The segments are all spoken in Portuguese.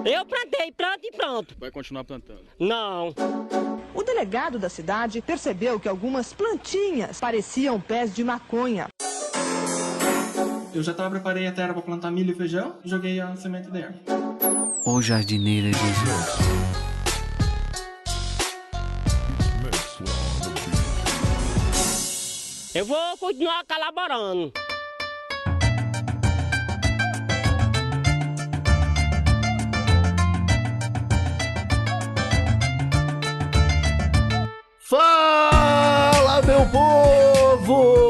Eu plantei, planto e pronto. Vai continuar plantando? Não. O delegado da cidade percebeu que algumas plantinhas pareciam pés de maconha. Eu já preparei a terra para plantar milho e feijão e joguei a semente dentro. O jardineiro é Jesus. Eu vou continuar colaborando. Fala, meu povo!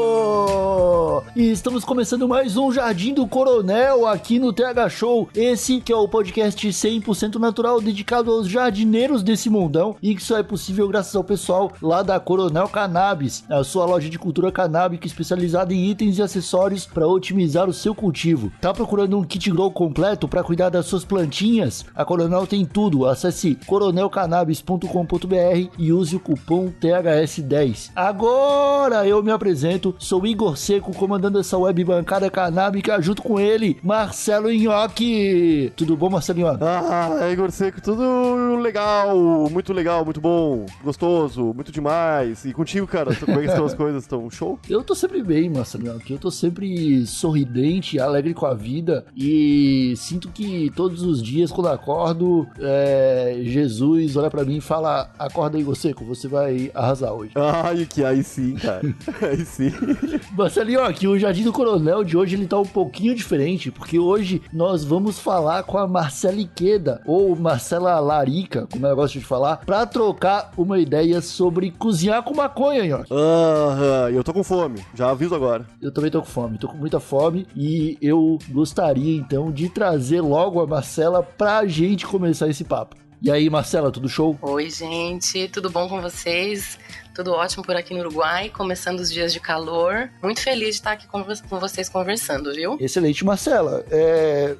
E estamos começando mais um Jardim do Coronel aqui no TH Show. Esse que é o podcast 100% natural dedicado aos jardineiros desse mundão e que só é possível graças ao pessoal lá da Coronel Cannabis, a sua loja de cultura canábica especializada em itens e acessórios para otimizar o seu cultivo. Tá procurando um kit grow completo para cuidar das suas plantinhas? A Coronel tem tudo. Acesse coronelcannabis.com.br e use o cupom THS10. Agora eu me apresento, sou Igor Seco, comandando essa web bancada canábica junto com ele, Marcelo Nhoque. Tudo bom, Marcelo Nhoque? Igor Seco, tudo legal, muito bom, gostoso, muito demais. E contigo, cara, como é que estão as coisas? Estão show? Eu tô sempre bem, Marcelo Nhoque, eu tô sempre sorridente, alegre com a vida e sinto que todos os dias quando acordo, Jesus olha pra mim e fala: acorda, Igor Seco, você vai arrasar hoje. Aí sim, cara, aí sim. Marcelo Nhoque, o Jardim do Coronel de hoje ele tá um pouquinho diferente, porque hoje nós vamos falar com a Marcela Iqueda, ou Marcela Larica, como eu gosto de falar, pra trocar uma ideia sobre cozinhar com maconha, Nhoque. Eu tô com fome, já aviso agora. Eu também tô com fome, tô com muita fome e eu gostaria então de trazer logo a Marcela pra gente começar esse papo. E aí, Marcela, tudo show? Oi, gente, tudo bom com vocês? Tudo ótimo por aqui no Uruguai, começando os dias de calor. Muito feliz de estar aqui com vocês conversando, viu? Excelente, Marcela.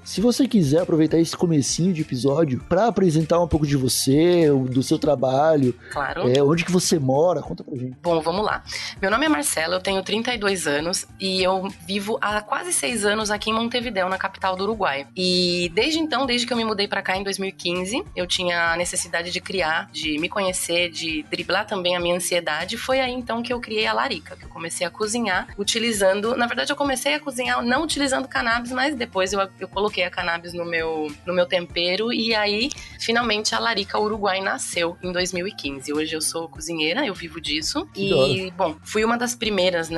Se você quiser aproveitar esse comecinho de episódio para apresentar um pouco de você, do seu trabalho, claro. Onde que você mora, conta pra gente. Bom, vamos lá. Meu nome é Marcela, eu tenho 32 anos e eu vivo há quase 6 anos aqui em Montevidéu, na capital do Uruguai. E desde então, desde que eu me mudei pra cá em 2015, eu tinha a necessidade de criar, de me conhecer, de driblar também a minha ansiedade. Foi aí então que eu criei a Larica, que eu comecei a cozinhar utilizando, na verdade eu comecei a cozinhar não utilizando cannabis, mas depois eu coloquei a cannabis no meu tempero e aí finalmente a Larica Uruguai nasceu em 2015. Hoje eu sou cozinheira, eu vivo disso e, bom, fui uma das primeiras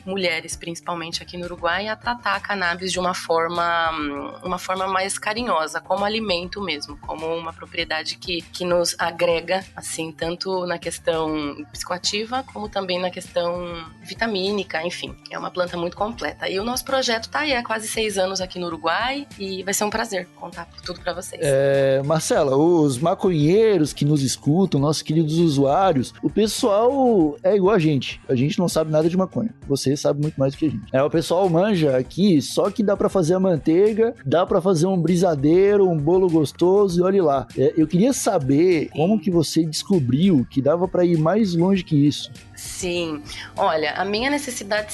mulheres, principalmente aqui no Uruguai, a tratar a cannabis de uma forma mais carinhosa, como alimento mesmo, como uma propriedade que nos agrega, assim, tanto na questão psicoativa, como também na questão vitamínica, enfim, é uma planta muito completa. E o nosso projeto tá aí há quase 6 anos aqui no Uruguai e vai ser um prazer contar tudo pra vocês. Marcela, os maconheiros que nos escutam, nossos queridos usuários, o pessoal é igual a gente não sabe nada de maconha, você sabe muito mais do que a gente. O pessoal manja aqui, só que dá pra fazer a manteiga, dá pra fazer um brisadeiro, um bolo gostoso e olhe lá. Eu queria saber como que você descobriu que dava pra ir mais longe que isso. Sim, olha, a minha necessidade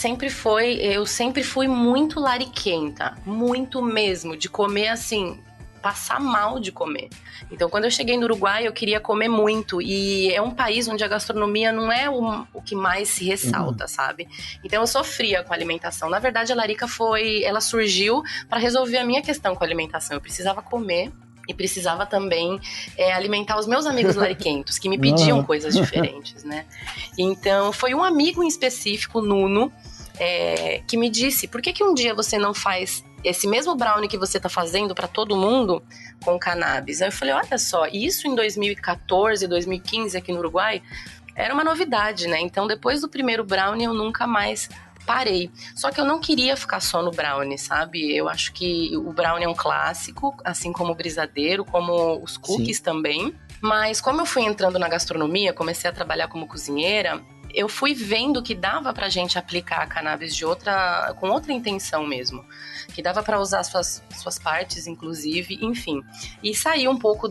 eu sempre fui muito lariquenta, muito mesmo, de comer assim, passar mal de comer. Então, quando eu cheguei no Uruguai, eu queria comer muito, e é um país onde a gastronomia não é o que mais se ressalta, sabe? Então, eu sofria com a alimentação. Na verdade, a Larica ela surgiu para resolver a minha questão com a alimentação. Eu precisava comer e precisava também alimentar os meus amigos lariquentos, que me pediam coisas diferentes, né? Então, foi um amigo em específico, Nuno, que me disse: por que um dia você não faz esse mesmo brownie que você tá fazendo para todo mundo com cannabis? Aí eu falei: olha só, isso em 2014, 2015 aqui no Uruguai era uma novidade, né? Então, depois do primeiro brownie, eu nunca mais parei. Só que eu não queria ficar só no brownie, sabe? Eu acho que o brownie é um clássico, assim como o brisadeiro, como os cookies também. Mas como eu fui entrando na gastronomia, comecei a trabalhar como cozinheira, eu fui vendo que dava pra gente aplicar a cannabis com outra intenção mesmo. Que dava pra usar suas partes, inclusive, enfim. E saí um pouco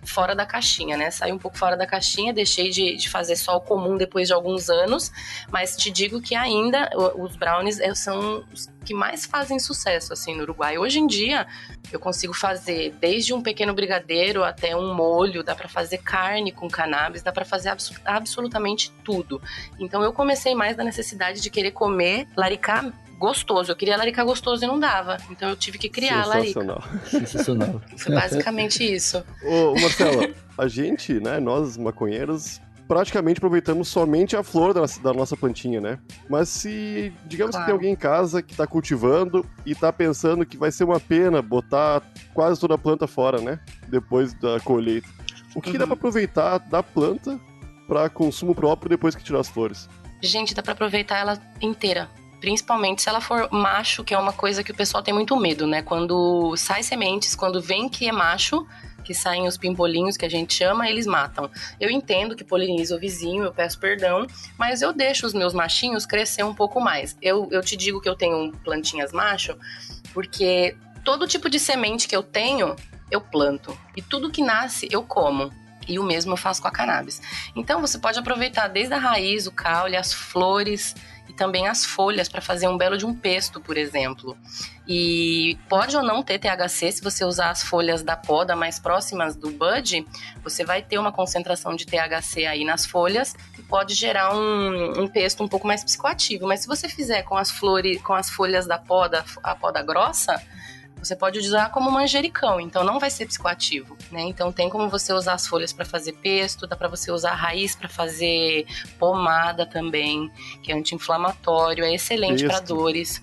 fora da caixinha, né? Saí um pouco fora da caixinha, deixei de fazer só o comum depois de alguns anos, mas te digo que ainda os brownies são que mais fazem sucesso, assim, no Uruguai. Hoje em dia, eu consigo fazer desde um pequeno brigadeiro até um molho, dá pra fazer carne com cannabis, dá pra fazer absolutamente tudo. Então, eu comecei mais da necessidade de querer comer laricá gostoso. Eu queria larica gostoso e não dava. Então eu tive que criar a larica. Sensacional. Foi basicamente isso. Ô, Marcela, a gente, né, nós maconheiros, praticamente aproveitamos somente a flor da nossa plantinha, né? Mas se, digamos que tem alguém em casa que tá cultivando e tá pensando que vai ser uma pena botar quase toda a planta fora, né? Depois da colheita. O que dá pra aproveitar da planta pra consumo próprio depois que tirar as flores? Gente, dá pra aproveitar ela inteira. Principalmente se ela for macho, que é uma coisa que o pessoal tem muito medo, né? Quando sai sementes, quando vem que é macho, que saem os pimpolinhos, que a gente chama, eles matam. Eu entendo que poliniza o vizinho, eu peço perdão, mas eu deixo os meus machinhos crescer um pouco mais. Eu te digo que eu tenho plantinhas macho, porque todo tipo de semente que eu tenho, eu planto. E tudo que nasce, eu como. E o mesmo eu faço com a cannabis. Então você pode aproveitar desde a raiz, o caule, as flores e também as folhas para fazer um belo de um pesto, por exemplo. E pode ou não ter THC, se você usar as folhas da poda mais próximas do bud, você vai ter uma concentração de THC aí nas folhas e pode gerar um pesto um pouco mais psicoativo. Mas se você fizer com as folhas da poda, a poda grossa, você pode usar como manjericão, então não vai ser psicoativo, né? Então tem como você usar as folhas para fazer pesto, dá para você usar a raiz para fazer pomada também, que é anti-inflamatório, é excelente para dores,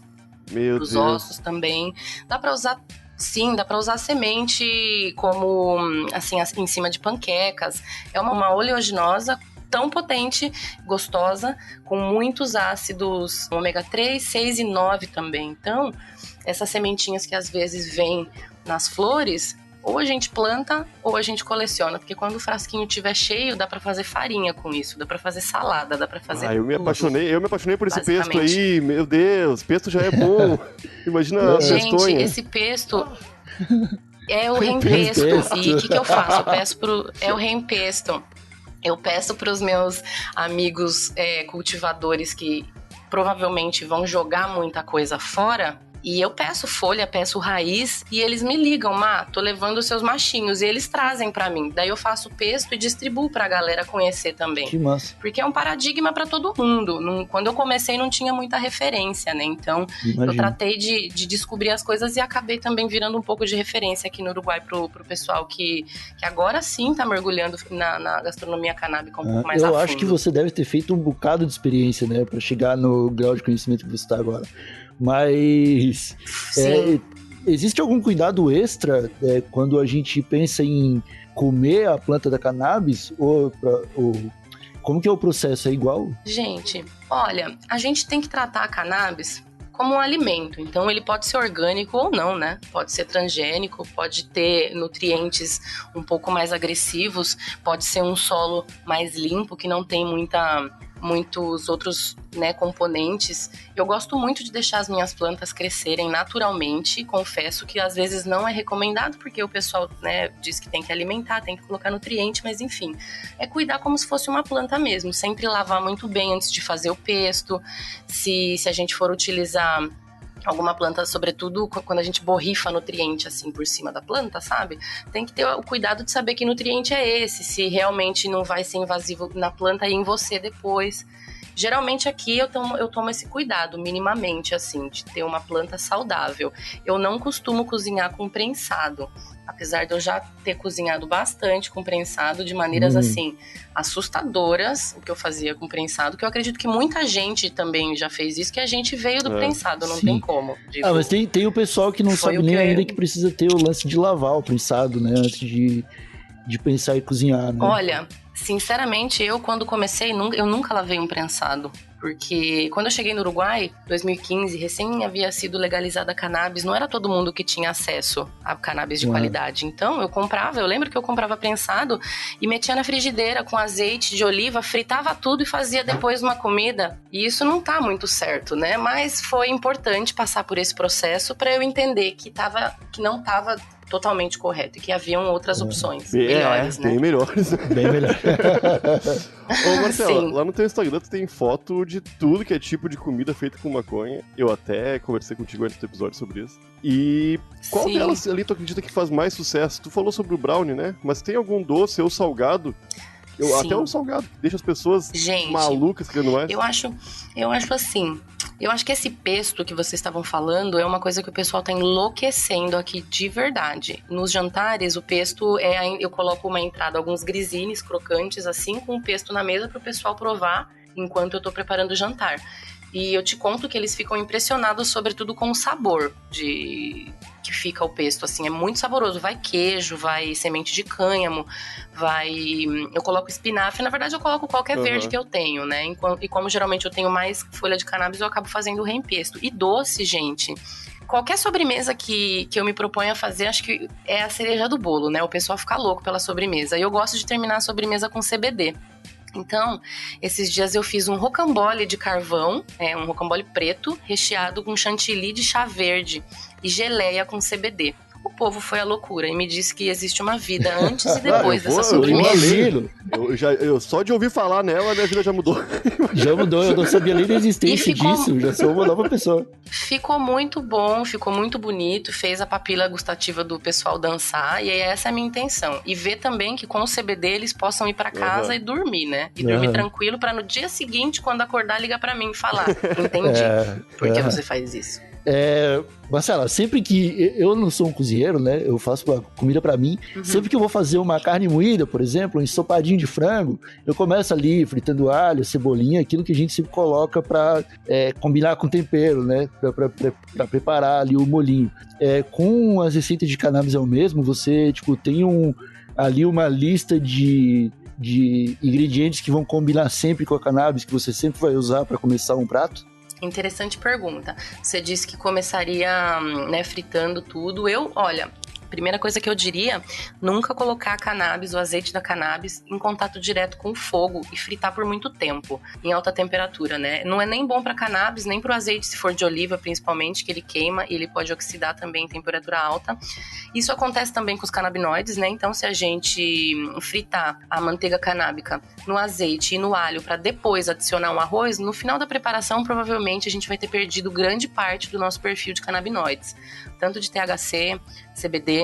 os ossos também. Dá para usar, sim, dá para usar semente como assim em cima de panquecas. É uma oleaginosa tão potente, gostosa, com muitos ácidos ômega 3, 6 e 9 também. Então, essas sementinhas que às vezes vêm nas flores, ou a gente planta ou a gente coleciona, porque quando o frasquinho estiver cheio, dá pra fazer farinha com isso, dá pra fazer salada, dá pra fazer eu me apaixonei por esse pesto aí, meu Deus, pesto já é bom. Imagina a gente, pestonha. esse pesto é o rempesto. E o que eu faço? É o rempesto. Eu peço para os meus amigos cultivadores que provavelmente vão jogar muita coisa fora, e eu peço folha, peço raiz, e eles me ligam, tô levando os seus machinhos, e eles trazem para mim. Daí eu faço pesto e distribuo pra galera conhecer também. Que massa. Porque é um paradigma para todo mundo. Quando eu comecei não tinha muita referência, né? Então eu tratei de descobrir as coisas e acabei também virando um pouco de referência aqui no Uruguai pro pessoal que agora sim tá mergulhando na gastronomia canábica um pouco mais a fundo. Eu acho que você deve ter feito um bocado de experiência, né? Pra chegar no grau de conhecimento que você tá agora. Mas existe algum cuidado extra quando a gente pensa em comer a planta da cannabis? Ou como que é o processo? É igual? Gente, olha, a gente tem que tratar a cannabis como um alimento. Então ele pode ser orgânico ou não, né? Pode ser transgênico, pode ter nutrientes um pouco mais agressivos, pode ser um solo mais limpo, que não tem muitos outros, né, componentes. Eu gosto muito de deixar as minhas plantas crescerem naturalmente. Confesso que às vezes não é recomendado, porque o pessoal, né, diz que tem que alimentar, tem que colocar nutriente, mas enfim, é cuidar como se fosse uma planta mesmo, sempre lavar muito bem antes de fazer o pesto. Se a gente for utilizar alguma planta, sobretudo quando a gente borrifa nutriente assim por cima da planta, sabe? Tem que ter o cuidado de saber que nutriente é esse, se realmente não vai ser invasivo na planta e em você depois. Geralmente aqui eu tomo esse cuidado minimamente, assim, de ter uma planta saudável. Eu não costumo cozinhar com prensado, apesar de eu já ter cozinhado bastante com prensado de maneiras assim assustadoras, o que eu fazia com prensado, que eu acredito que muita gente também já fez isso, que a gente veio do prensado, não tem como. Mas tem o pessoal que não sabe nem ainda que precisa ter o lance de lavar o prensado, né, antes de pensar em cozinhar, né? Olha, sinceramente, eu quando comecei, eu nunca lavei um prensado. Porque quando eu cheguei no Uruguai, 2015, recém havia sido legalizada a cannabis, não era todo mundo que tinha acesso a cannabis de qualidade. Então eu lembro que eu comprava prensado e metia na frigideira com azeite de oliva, fritava tudo e fazia depois uma comida. E isso não tá muito certo, né? Mas foi importante passar por esse processo para eu entender que não tava totalmente correto e que haviam outras opções melhores, né? Bem melhores. Bem melhor. Ô, Marcela, Sim. lá no teu Instagram tu tem foto de tudo que é tipo de comida feita com maconha. Eu até conversei contigo antes do episódio sobre isso. E qual Sim. delas ali tu acredita que faz mais sucesso? Tu falou sobre o brownie, né? Mas tem algum doce ou salgado? Sim. Até um salgado que deixa as pessoas Gente, malucas querendo mais. Eu acho assim. Eu acho que esse pesto que vocês estavam falando é uma coisa que o pessoal tá enlouquecendo aqui de verdade. Nos jantares, o pesto eu coloco uma entrada, alguns grissines crocantes assim, com o pesto na mesa pro pessoal provar enquanto eu tô preparando o jantar. E eu te conto que eles ficam impressionados, sobretudo com o sabor que fica o pesto, assim, é muito saboroso. Vai queijo, vai semente de cânhamo, eu coloco espinafre, na verdade eu coloco qualquer verde que eu tenho, né? E como geralmente eu tenho mais folha de cannabis, eu acabo fazendo o reempesto. E doce, gente, qualquer sobremesa que eu me proponho a fazer, acho que é a cereja do bolo, né? O pessoal fica louco pela sobremesa. E eu gosto de terminar a sobremesa com CBD. Então, esses dias eu fiz um rocambole de carvão, um rocambole preto, recheado com chantilly de chá verde e geleia com CBD. O povo foi à loucura e me disse que existe uma vida antes e depois dessa sobremesa. Eu só de ouvir falar nela, minha vida já mudou. Já mudou, eu não sabia nem da existência disso, já sou uma nova pessoa. Ficou muito bom, ficou muito bonito, fez a papila gustativa do pessoal dançar, e essa é a minha intenção. E ver também que com o CBD eles possam ir pra casa e dormir, né? E dormir tranquilo pra no dia seguinte, quando acordar, ligar pra mim e falar: entendi, por que você faz isso? Marcela, sempre que eu não sou um cozinheiro, né, eu faço comida pra mim, sempre que eu vou fazer uma carne moída, por exemplo, um ensopadinho de frango, eu começo ali fritando alho, cebolinha, aquilo que a gente sempre coloca pra combinar com tempero, né, pra preparar ali o molhinho. Com as receitas de cannabis é o mesmo, você, tipo, tem ali uma lista de ingredientes que vão combinar sempre com a cannabis, que você sempre vai usar pra começar um prato? Interessante pergunta. Você disse que começaria, fritando tudo. Olha, primeira coisa que eu diria, nunca colocar a cannabis, o azeite da cannabis, em contato direto com o fogo e fritar por muito tempo, em alta temperatura, né? Não é nem bom para cannabis, nem para o azeite, se for de oliva, principalmente, que ele queima e ele pode oxidar também em temperatura alta. Isso acontece também com os canabinoides, né? Então, se a gente fritar a manteiga canábica no azeite e no alho para depois adicionar um arroz, no final da preparação, provavelmente, a gente vai ter perdido grande parte do nosso perfil de canabinoides, tanto de THC, CBD,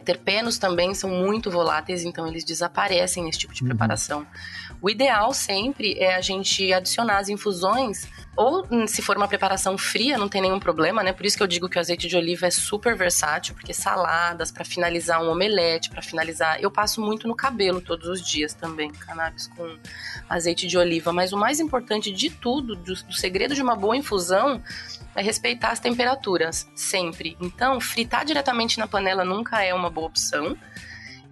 terpenos também são muito voláteis, então eles desaparecem nesse tipo de preparação. O ideal sempre é a gente adicionar as infusões, ou se for uma preparação fria, não tem nenhum problema, né? Por isso que eu digo que o azeite de oliva é super versátil, porque saladas, para finalizar um omelete, para finalizar... Eu passo muito no cabelo todos os dias também, cannabis com azeite de oliva, mas o mais importante de tudo, do segredo de uma boa infusão, é respeitar as temperaturas, sempre. Então, fritar diretamente na panela nunca é uma boa opção.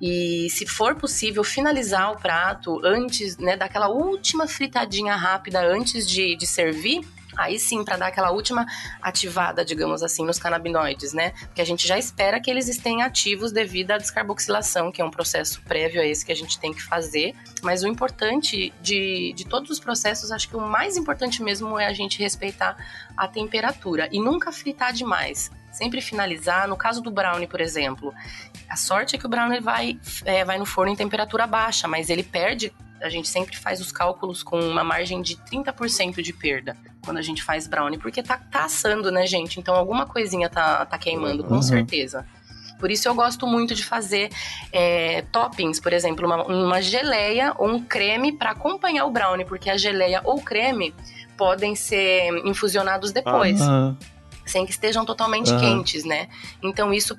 E se for possível, finalizar o prato antes, né, daquela última fritadinha rápida antes de servir, aí sim, para dar aquela última ativada, digamos assim, nos canabinoides, né? Porque a gente já espera que eles estejam ativos devido à descarboxilação, que é um processo prévio a esse que a gente tem que fazer. Mas o importante de todos os processos, acho que o mais importante mesmo é a gente respeitar a temperatura e nunca fritar demais. Sempre finalizar. No caso do brownie, por exemplo, a sorte é que o brownie vai no forno em temperatura baixa, mas ele perde. A gente sempre faz os cálculos com uma margem de 30% de perda quando a gente faz brownie, porque tá assando, né, gente? Então alguma coisinha tá queimando, com certeza. Por isso eu gosto muito de fazer toppings, por exemplo, uma geleia ou um creme para acompanhar o brownie, porque a geleia ou creme podem ser infusionados depois. Sem que estejam totalmente quentes, né? Então isso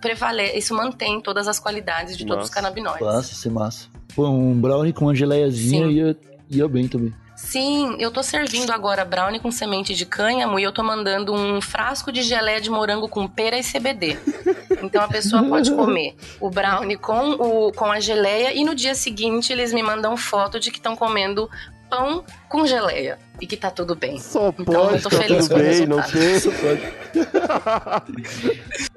mantém todas as qualidades de todos os canabinoides. Nossa, isso é massa. Pô, um brownie com uma geleiazinha ia bem também. Sim, eu tô servindo agora brownie com semente de cânhamo e eu tô mandando um frasco de geleia de morango com pera e CBD. Então a pessoa pode comer o brownie com a geleia e no dia seguinte eles me mandam foto de que estão comendo pão com geleia e que tá tudo bem. Só então, pode eu tô tá feliz tudo com o bem, não resultado.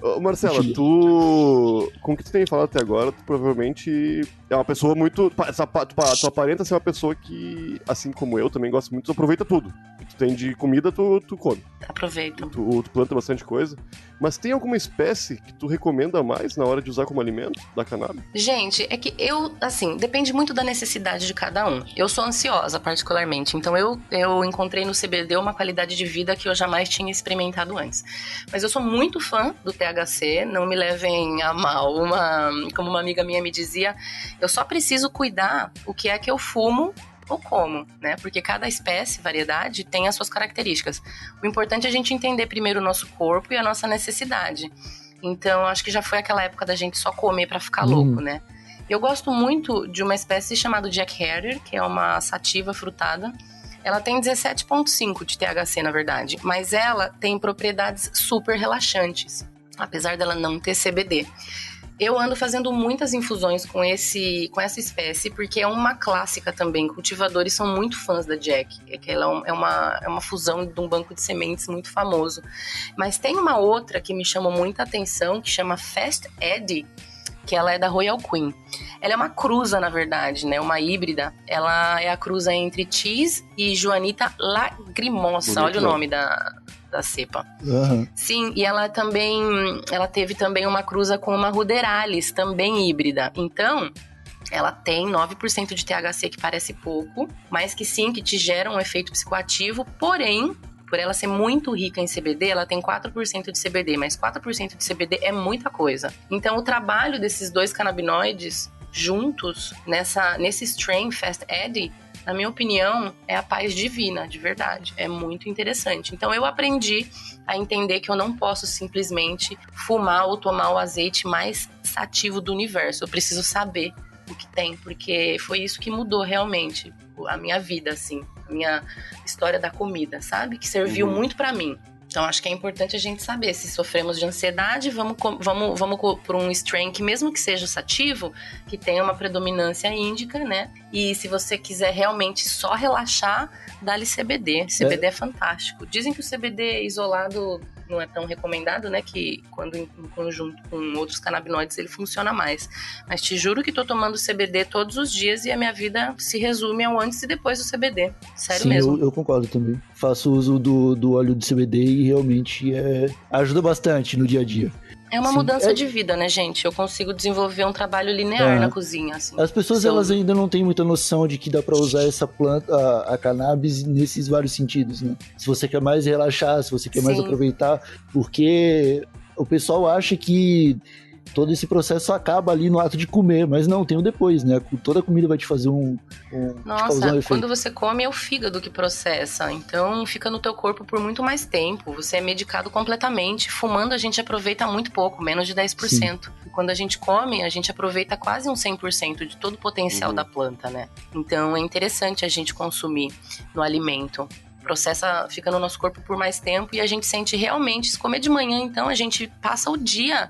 Ô, Marcela, tu... Com o que tu tem falado até agora, tu provavelmente é uma pessoa muito... Tu aparenta ser uma pessoa que, assim como eu, também gosta muito, tu aproveita tudo. Tu tem de comida, tu come. Aproveita. Tu planta bastante coisa. Mas tem alguma espécie que tu recomenda mais na hora de usar como alimento da cannabis? Gente, é que depende muito da necessidade de cada um. Eu sou ansiosa, particularmente, então eu encontrei no CBD uma qualidade de vida que eu jamais tinha experimentado antes. Mas eu sou muito fã do THC, não me levem a mal. Como uma amiga minha me dizia, eu só preciso cuidar o que é que eu fumo ou como, né? Porque cada espécie, variedade, tem as suas características. O importante é a gente entender primeiro o nosso corpo e a nossa necessidade. Então, acho que já foi aquela época da gente só comer pra ficar louco, né? Eu gosto muito de uma espécie chamada Jack Herer, que é uma sativa frutada. Ela tem 17,5 de THC, na verdade, mas ela tem propriedades super relaxantes, apesar dela não ter CBD. Eu ando fazendo muitas infusões com essa espécie, porque é uma clássica também. Cultivadores são muito fãs da Jack, que ela é uma fusão de um banco de sementes muito famoso. Mas tem uma outra que me chamou muita atenção, que chama Fast Eddie, que ela é da Royal Queen. Ela é uma cruza, na verdade, né? Uma híbrida. Ela é a cruza entre Cheese e Joanita Lagrimosa. Bonito, olha o nome da cepa. Sim, e ela teve também uma cruza com uma Ruderalis, também híbrida. Então, ela tem 9% de THC, que parece pouco, mas que sim, que te gera um efeito psicoativo, porém, por ela ser muito rica em CBD, ela tem 4% de CBD, mas 4% de CBD é muita coisa. Então, o trabalho desses dois canabinoides juntos, nesse strain Fast Eddie, na minha opinião, é a paz divina, de verdade. É muito interessante. Então, eu aprendi a entender que eu não posso simplesmente fumar ou tomar o azeite mais sativo do universo. Eu preciso saber o que tem, porque foi isso que mudou realmente a minha vida, assim. A minha história da comida, sabe? Que serviu muito pra mim. Então, acho que é importante a gente saber se sofremos de ansiedade, vamos por um strain que, mesmo que seja sativo, que tenha uma predominância índica, né? E se você quiser realmente só relaxar, dá-lhe CBD. CBD é fantástico. Dizem que o CBD isolado não é tão recomendado, né? Que quando em conjunto com outros canabinoides ele funciona mais. Mas te juro que tô tomando CBD todos os dias e a minha vida se resume ao antes e depois do CBD. Sério mesmo. Eu concordo também. Faço uso do óleo de CBD e realmente ajuda bastante no dia a dia. É uma mudança de vida, né, gente? Eu consigo desenvolver um trabalho linear na cozinha, assim. As pessoas, elas ainda não têm muita noção de que dá pra usar essa planta, a cannabis, nesses vários sentidos, né? Se você quer mais relaxar, se você quer mais aproveitar, porque o pessoal acha que todo esse processo acaba ali no ato de comer, mas não, tem o depois, né? Toda comida vai te fazer Nossa, quando você come é o fígado que processa, então fica no teu corpo por muito mais tempo, você é medicado completamente. Fumando a gente aproveita muito pouco, menos de 10%. Sim. E quando a gente come, a gente aproveita quase um 100% de todo o potencial da planta, né? Então é interessante a gente consumir no alimento. Fica no nosso corpo por mais tempo e a gente sente realmente, se comer de manhã, então a gente passa o dia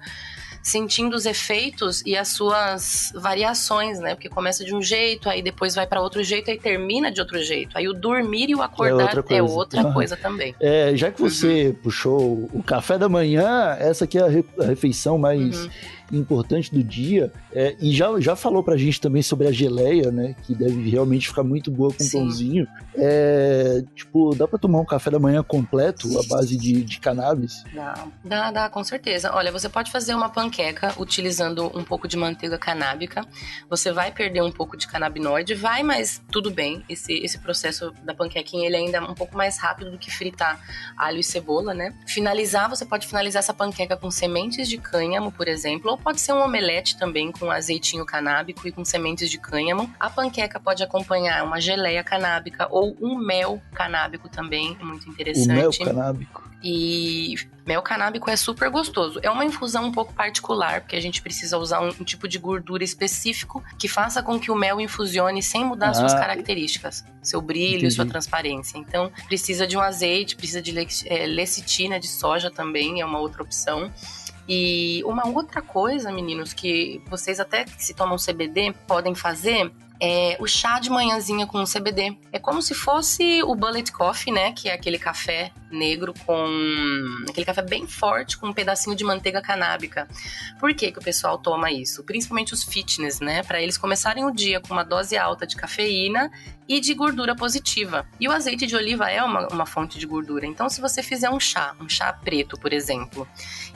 sentindo os efeitos e as suas variações, né? Porque começa de um jeito, aí depois vai para outro jeito, aí termina de outro jeito. Aí o dormir e o acordar é outra coisa também. Já que você puxou o café da manhã, essa aqui é a refeição mais importante do dia, e já falou pra gente também sobre a geleia, né, que deve realmente ficar muito boa com pãozinho. Dá pra tomar um café da manhã completo à base de cannabis? Dá, com certeza. Olha, você pode fazer uma panqueca utilizando um pouco de manteiga canábica, você vai perder um pouco de canabinoide, mas tudo bem, esse processo da panquequinha, ele ainda é um pouco mais rápido do que fritar alho e cebola, né? Você pode finalizar essa panqueca com sementes de cânhamo, por exemplo, ou pode ser um omelete também com azeitinho canábico e com sementes de cânhamo. A panqueca pode acompanhar uma geleia canábica ou um mel canábico também, é muito interessante. O mel canábico. E mel canábico é super gostoso. É uma infusão um pouco particular, porque a gente precisa usar um tipo de gordura específico que faça com que o mel infusione sem mudar suas características, seu brilho, sua transparência. Então, precisa de um azeite, precisa de lecitina de soja também, é uma outra opção. E uma outra coisa, meninos, que vocês até que se tomam CBD podem fazer é o chá de manhãzinha com CBD. É como se fosse o bullet coffee, né? Que é aquele café negro com aquele café bem forte com um pedacinho de manteiga canábica. Por que que o pessoal toma isso? Principalmente os fitness, né? Para eles começarem o dia com uma dose alta de cafeína e de gordura positiva. E o azeite de oliva é uma fonte de gordura. Então, se você fizer um chá preto, por exemplo,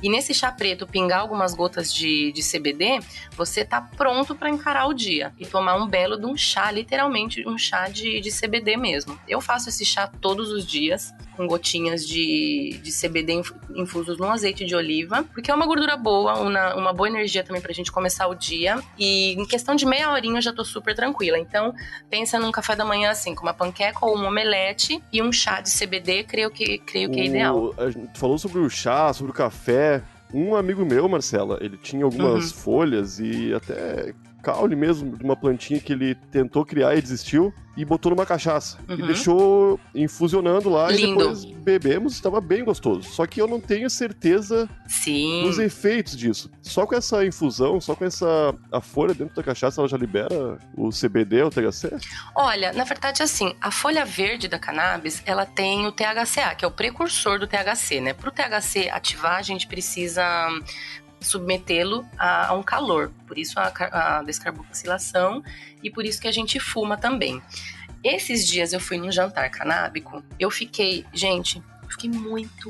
e nesse chá preto pingar algumas gotas de CBD, você tá pronto para encarar o dia e tomar um belo de um chá, literalmente um chá de CBD mesmo. Eu faço esse chá todos os dias, com gotinhas de CBD infusos no azeite de oliva, porque é uma gordura boa, uma boa energia também pra gente começar o dia, e em questão de meia horinha eu já tô super tranquila. Então, pensa num café da manhã assim, com uma panqueca ou um omelete e um chá de CBD, creio que é ideal. A gente falou sobre o chá, sobre o café. Um amigo meu, Marcela, ele tinha algumas folhas e até caule mesmo de uma plantinha que ele tentou criar e desistiu e botou numa cachaça. E deixou infusionando lá. Lindo. E depois bebemos, estava bem gostoso. Só que eu não tenho certeza dos efeitos disso. Só com essa infusão, só com a folha dentro da cachaça, ela já libera o CBD, o THC? Olha, na verdade, assim, a folha verde da cannabis, ela tem o THCA, que é o precursor do THC, né? Pro THC ativar, a gente precisa submetê-lo a um calor, por isso a descarboxilação e por isso que a gente fuma também. Esses dias eu fui num jantar canábico, eu fiquei muito,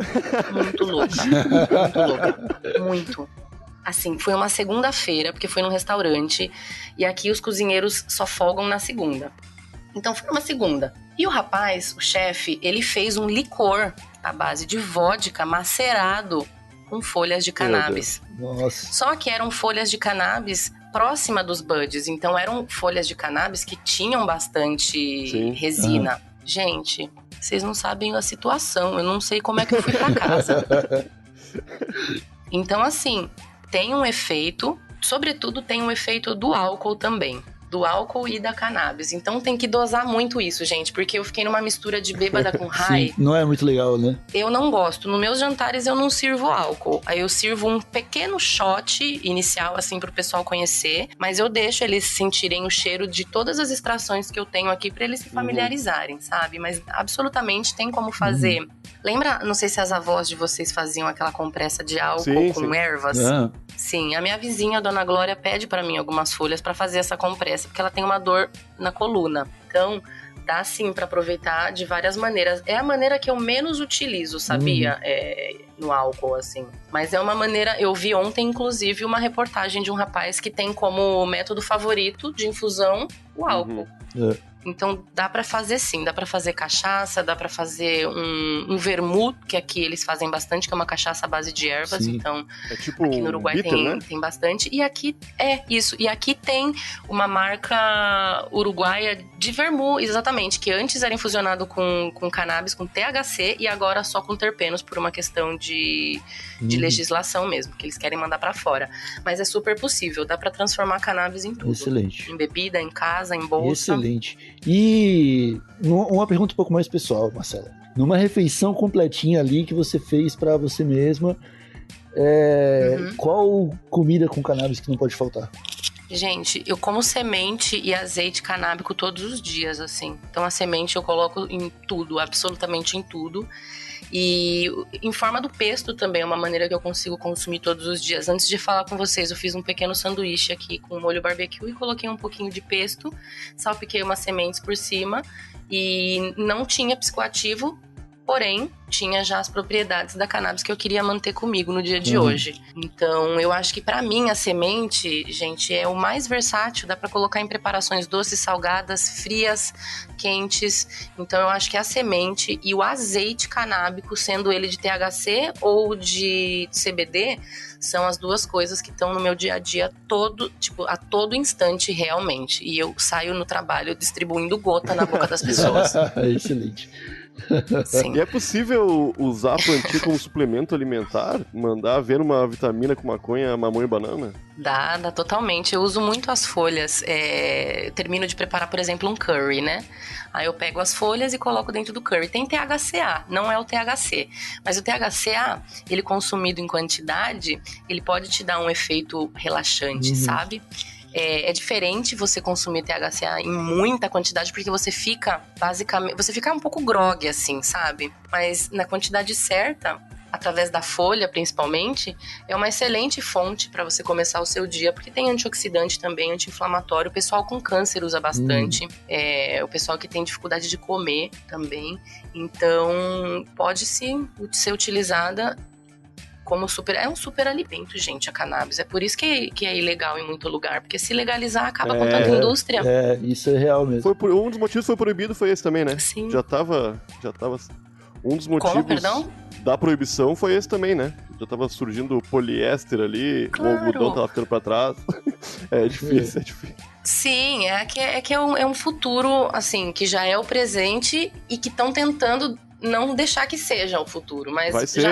muito louca, muito. Assim, foi uma segunda-feira, porque foi num restaurante, e aqui os cozinheiros só folgam na segunda. Então foi uma segunda. E o rapaz, o chefe, ele fez um licor à base de vodka macerado com folhas de cannabis. Nossa. Só que eram folhas de cannabis próxima dos buds, então eram folhas de cannabis que tinham bastante resina. Gente, vocês não sabem a situação, eu não sei como é que eu fui pra casa. Então, assim, tem um efeito, sobretudo tem um efeito do álcool também. Do álcool e da cannabis. Então tem que dosar muito isso, gente, porque eu fiquei numa mistura de bêbada com high. Sim, não é muito legal, né? Eu não gosto. Nos meus jantares eu não sirvo álcool. Aí eu sirvo um pequeno shot inicial, assim, pro pessoal conhecer, mas eu deixo eles sentirem o cheiro de todas as extrações que eu tenho aqui pra eles se familiarizarem, sabe? Mas absolutamente tem como fazer. Lembra, não sei se as avós de vocês faziam aquela compressa de álcool com ervas? Sim, a minha vizinha, a Dona Glória, pede pra mim algumas folhas pra fazer essa compressa, porque ela tem uma dor na coluna. Então, dá sim pra aproveitar de várias maneiras. É a maneira que eu menos utilizo, sabia? No álcool, assim. Mas é uma maneira... Eu vi ontem, inclusive, uma reportagem de um rapaz que tem como método favorito de infusão o álcool. Então, dá pra fazer sim, dá pra fazer cachaça, dá pra fazer um vermut, que aqui eles fazem bastante, que é uma cachaça à base de ervas, então é tipo aqui no Uruguai bitter, tem bastante, e aqui e aqui tem uma marca uruguaia de vermut, exatamente, que antes era infusionado com cannabis, com THC, e agora só com terpenos, por uma questão de legislação mesmo, que eles querem mandar pra fora. Mas é super possível, dá pra transformar cannabis em tudo. Excelente. Em bebida, em casa, em bolsa. Excelente. E uma pergunta um pouco mais pessoal, Marcela. Numa refeição completinha ali que você fez pra você mesma, qual comida com cannabis que não pode faltar? Gente, eu como semente e azeite canábico todos os dias, assim. Então a semente eu coloco em tudo, absolutamente em tudo. E em forma do pesto também é uma maneira que eu consigo consumir todos os dias. Antes de falar com vocês, eu fiz um pequeno sanduíche aqui com molho barbecue e coloquei um pouquinho de pesto, salpiquei umas sementes por cima e não tinha psicoativo, porém tinha já as propriedades da cannabis que eu queria manter comigo no dia de hoje. Então, eu acho que pra mim a semente, gente, é o mais versátil, dá pra colocar em preparações doces, salgadas, frias, quentes. Então, eu acho que a semente e o azeite canábico, sendo ele de THC ou de CBD, são as duas coisas que estão no meu dia a dia a todo instante realmente. E eu saio no trabalho distribuindo gota na boca das pessoas. Excelente. Sim. E é possível usar a plantinha como suplemento alimentar? Mandar ver uma vitamina com maconha, mamão e banana? Dá totalmente. Eu uso muito as folhas. Termino de preparar, por exemplo, um curry, né? Aí eu pego as folhas e coloco dentro do curry. Tem THCA, não é o THC. Mas o THCA, ele consumido em quantidade, ele pode te dar um efeito relaxante, sabe? É diferente você consumir THCA em muita quantidade, porque você fica, basicamente, você fica um pouco grogue, assim, sabe? Mas na quantidade certa, através da folha, principalmente, é uma excelente fonte para você começar o seu dia, porque tem antioxidante também, anti-inflamatório. O pessoal com câncer usa bastante. O pessoal que tem dificuldade de comer também. Então, pode sim ser utilizada como é um super alimento, gente, a cannabis. É por isso que é ilegal em muito lugar, porque se legalizar acaba com tanta indústria. Isso é real mesmo. Um dos motivos que foi proibido foi esse também, né? Sim. Já tava... Um dos motivos Como, perdão? da proibição foi esse também, né? Já tava surgindo o poliéster ali, o algodão tava ficando pra trás. É difícil. Sim, é um futuro, assim, que já é o presente e que estão tentando não deixar que seja o futuro, mas vai ser.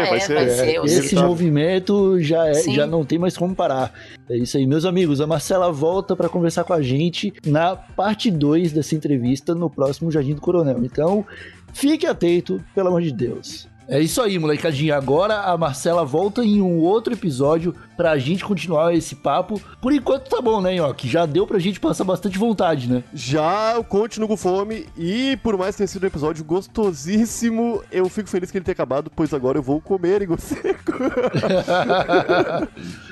Esse movimento já não tem mais como parar. É isso aí, meus amigos. A Marcela volta para conversar com a gente na parte 2 dessa entrevista no próximo Jardim do Coronel. Então, fique atento, pelo amor de Deus. É isso aí, molecadinha. Agora a Marcela volta em um outro episódio pra gente continuar esse papo. Por enquanto tá bom, né, Nhoque? Já deu pra gente passar bastante vontade, né? Já continuo com fome e por mais que tenha sido um episódio gostosíssimo, eu fico feliz que ele tenha acabado, pois agora eu vou comer igual seco.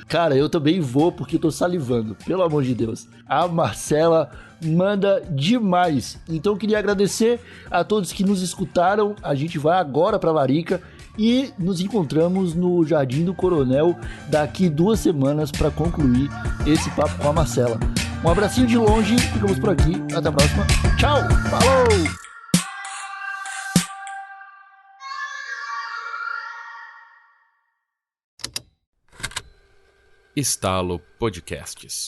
Cara, eu também vou porque eu tô salivando, pelo amor de Deus. A Marcela manda demais. Então eu queria agradecer a todos que nos escutaram. A gente vai agora pra Larica e nos encontramos no Jardim do Coronel daqui 2 semanas para concluir esse papo com a Marcela. Um abracinho de longe, ficamos por aqui. Até a próxima. Tchau! Falou! Estalo Podcasts.